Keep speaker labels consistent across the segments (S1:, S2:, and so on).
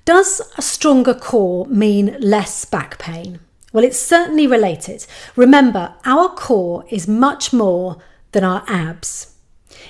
S1: Does a stronger core mean less back pain? Well, it's certainly related. Remember, our core is much more than our abs.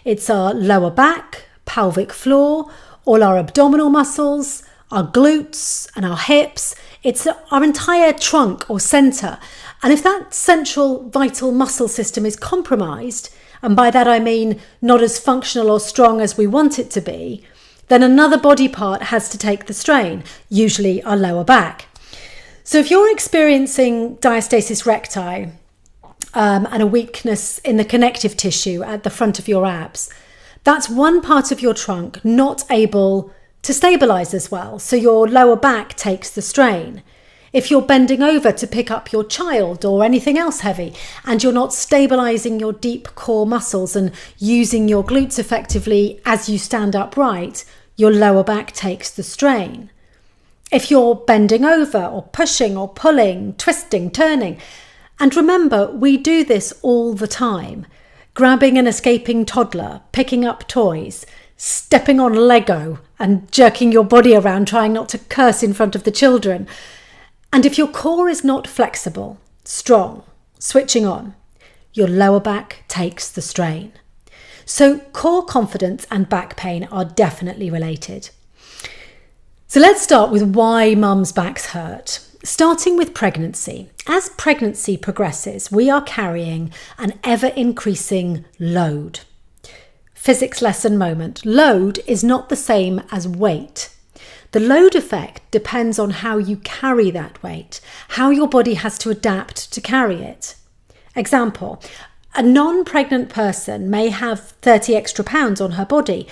S1: It's our lower back, pelvic floor, all our abdominal muscles, our glutes and our hips. It's our entire trunk or centre. And if that central vital muscle system is compromised, and by that I mean not as functional or strong as we want it to be, then another body part has to take the strain, usually our lower back. So if you're experiencing diastasis recti and a weakness in the connective tissue at the front of your abs, that's one part of your trunk not able to stabilise as well, so your lower back takes the strain. If you're bending over to pick up your child or anything else heavy and you're not stabilising your deep core muscles and using your glutes effectively as you stand upright, your lower back takes the strain. If you're bending over or pushing or pulling, twisting, turning, and remember, we do this all the time, grabbing an escaping toddler, picking up toys, stepping on Lego and jerking your body around, trying not to curse in front of the children. And if your core is not flexible, strong, switching on, your lower back takes the strain. So core confidence and back pain are definitely related. So let's start with why mums' backs hurt. Starting with pregnancy. As pregnancy progresses, we are carrying an ever-increasing load. Physics lesson moment. Load is not the same as weight. The load effect depends on how you carry that weight, how your body has to adapt to carry it. Example, a non-pregnant person may have 30 extra pounds on her body,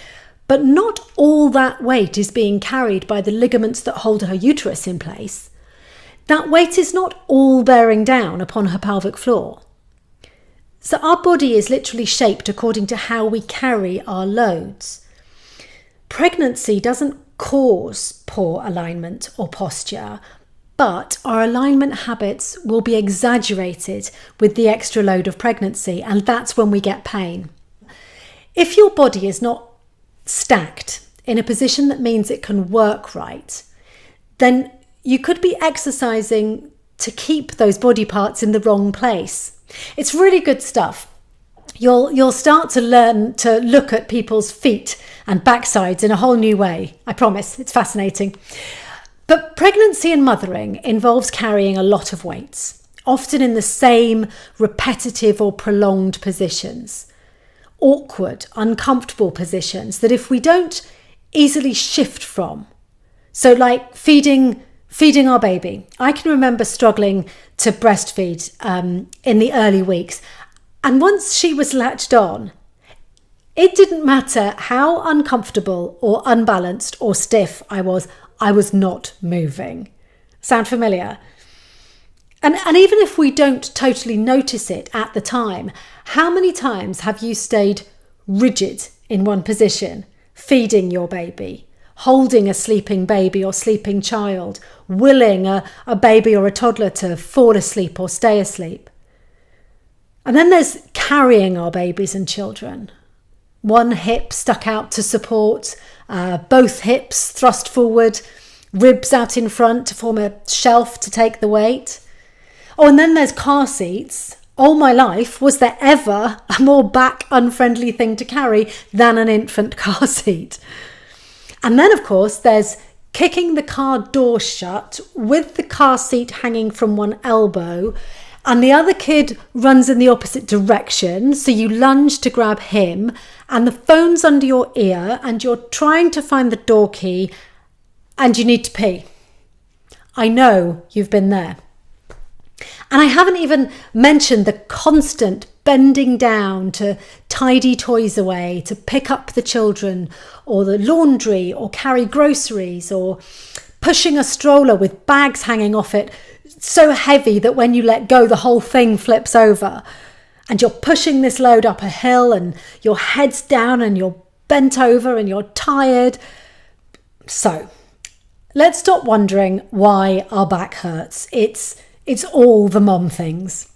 S1: but not all that weight is being carried by the ligaments that hold her uterus in place. That weight is not all bearing down upon her pelvic floor. So our body is literally shaped according to how we carry our loads. Pregnancy doesn't cause poor alignment or posture, but our alignment habits will be exaggerated with the extra load of pregnancy, and that's when we get pain. If your body is not stacked in a position that means it can work right, then you could be exercising to keep those body parts in the wrong place. It's really good stuff. You'll start to learn to look at people's feet and backsides in a whole new way. I promise, it's fascinating. But pregnancy and mothering involves carrying a lot of weights, often in the same repetitive or prolonged positions. Awkward, uncomfortable positions that if we don't easily shift from, so like feeding our baby. I can remember struggling to breastfeed in the early weeks. And once she was latched on, it didn't matter how uncomfortable or unbalanced or stiff I was not moving. Sound familiar? And even if we don't totally notice it at the time, how many times have you stayed rigid in one position, feeding your baby, holding a sleeping baby or sleeping child, willing a baby or a toddler to fall asleep or stay asleep? And then there's carrying our babies and children. One hip stuck out to support, both hips thrust forward, ribs out in front to form a shelf to take the weight. Oh, and then there's car seats. All my life, was there ever a more back unfriendly thing to carry than an infant car seat? And then, of course, there's kicking the car door shut with the car seat hanging from one elbow, and the other kid runs in the opposite direction, so you lunge to grab him, and the phone's under your ear, and you're trying to find the door key, and you need to pee. I know you've been there. And I haven't even mentioned the constant bending down to tidy toys away, to pick up the children, or the laundry, or carry groceries, or pushing a stroller with bags hanging off it so heavy that when you let go, the whole thing flips over. And you're pushing this load up a hill and your head's down and you're bent over and you're tired. So let's stop wondering why our back hurts. It's all the mom things.